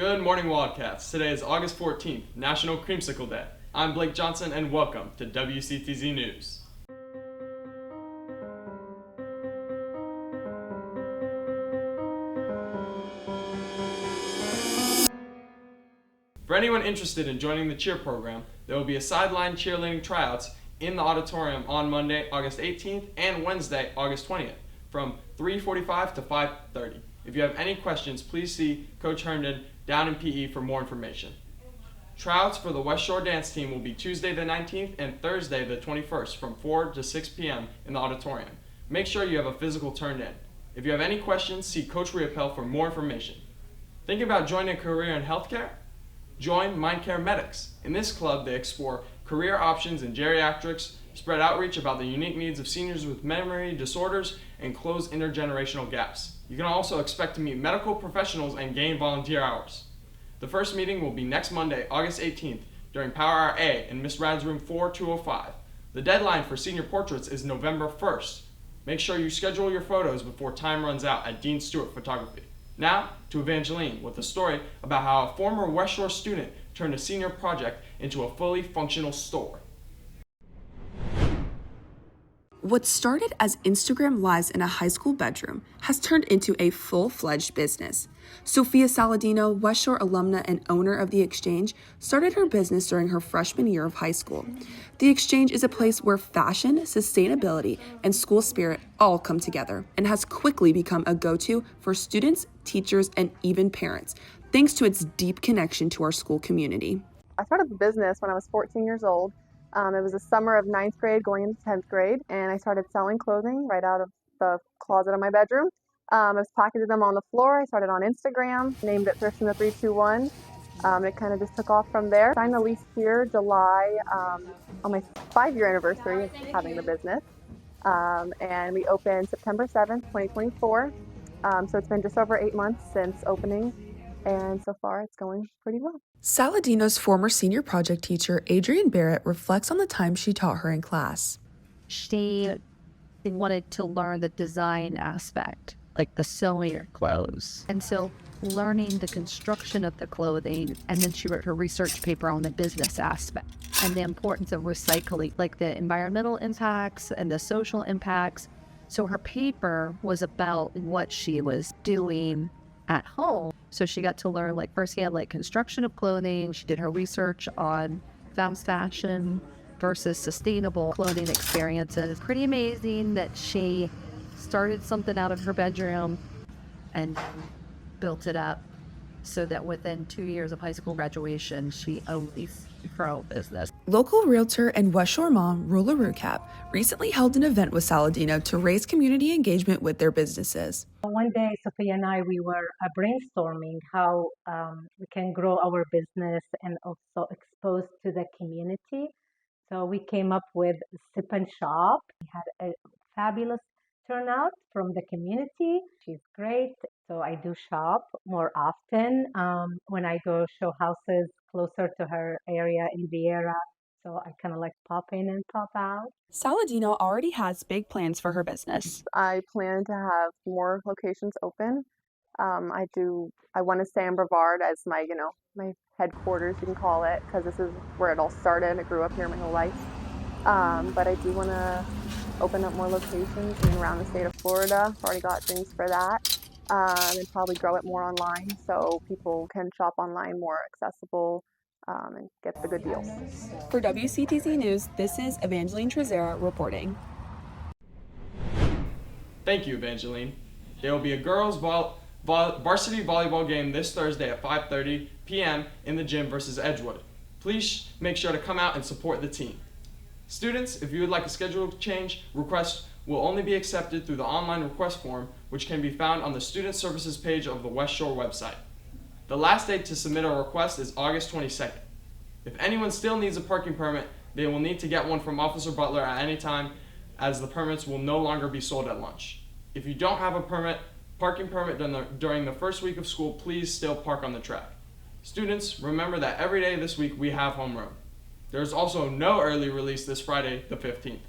Good morning, Wildcats. Today is August 14th, National Creamsicle Day. I'm Blake Johnson, and welcome to WCTZ News. For anyone interested in joining the cheer program, there will be a sideline cheerleading tryouts in the auditorium on Monday, August 18th and Wednesday, August 20th from 3:45 to 5:30. If you have any questions, please see Coach Herndon down in PE for more information. Tryouts for the West Shore dance team will be Tuesday the 19th and Thursday the 21st from 4 to 6 p.m. in the auditorium. Make sure you have a physical turned in. If you have any questions, see Coach Riopel for more information. Thinking about joining a career in healthcare? Join MindCare Medics. In this club, they explore career options in geriatrics, spread outreach about the unique needs of seniors with memory disorders, and close intergenerational gaps. You can also expect to meet medical professionals and gain volunteer hours. The first meeting will be next Monday, August 18th, during Power Hour A in Miss Rad's room 4205. The deadline for senior portraits is November 1st. Make sure you schedule your photos before time runs out at Dean Stewart Photography. Now to Evangeline with a story about how a former West Shore student turned a senior project into a fully functional store. What started as Instagram Lives in a high school bedroom has turned into a full-fledged business. Sophia Saladino, West Shore alumna and owner of The Exchange, started her business during her freshman year of high school. The Exchange is a place where fashion, sustainability, and school spirit all come together and has quickly become a go-to for students, teachers, and even parents, thanks to its deep connection to our school community. I started the business when I was 14 years old. It was the summer of 9th grade going into 10th grade, and I started selling clothing right out of the closet of my bedroom. I was packating them on the floor. I started on Instagram, named it Thrift in the 321. It kind of just took off from there. Signed the lease here July on my 5-year anniversary of having the business, and we opened September 7th, 2024. So it's been just over 8 months since opening, and so far it's going pretty well. Saladino's former senior project teacher, Adrienne Barrett, reflects on the time she taught her in class. She wanted to learn the design aspect, like the sewing of clothes. And so learning the construction of the clothing, and then she wrote her research paper on the business aspect and the importance of recycling, like the environmental impacts and the social impacts. So her paper was about what she was doing at home. So she got to learn firsthand construction of clothing. She did her research on fast fashion versus sustainable clothing experiences. Pretty amazing that she started something out of her bedroom and built it up so that within 2 years of high school graduation, she owned her own business. Local realtor and West Shore mom, Rula Rucap, recently held an event with Saladino to raise community engagement with their businesses. One day, Sophia and I, we were brainstorming how we can grow our business and also expose to the community. So we came up with Sip and Shop. We had a fabulous turnout from the community. She's great. So I do shop more often when I go show houses closer to her area in Vieira. So I kind of pop in and pop out. Saladino already has big plans for her business. I plan to have more locations open. I want to stay in Brevard as my headquarters, you can call it, because this is where it all started. I grew up here my whole life. But I do want to open up more locations around the state of Florida. I've already got things for that. And probably grow it more online so people can shop online more accessible and get the good deals. For WCTZ News, this is Evangeline Trezera reporting. Thank you, Evangeline. There will be a girls' varsity volleyball game this Thursday at 5:30 p.m. in the gym versus Edgewood. Please make sure to come out and support the team. Students, if you would like a schedule change, requests will only be accepted through the online request form, which can be found on the Student Services page of the West Shore website. The last date to submit a request is August 22nd. If anyone still needs a parking permit, they will need to get one from Officer Butler at any time, as the permits will no longer be sold at lunch. If you don't have a parking permit during the first week of school, please still park on the track. Students, remember that every day this week we have homeroom. There is also no early release this Friday, the 15th.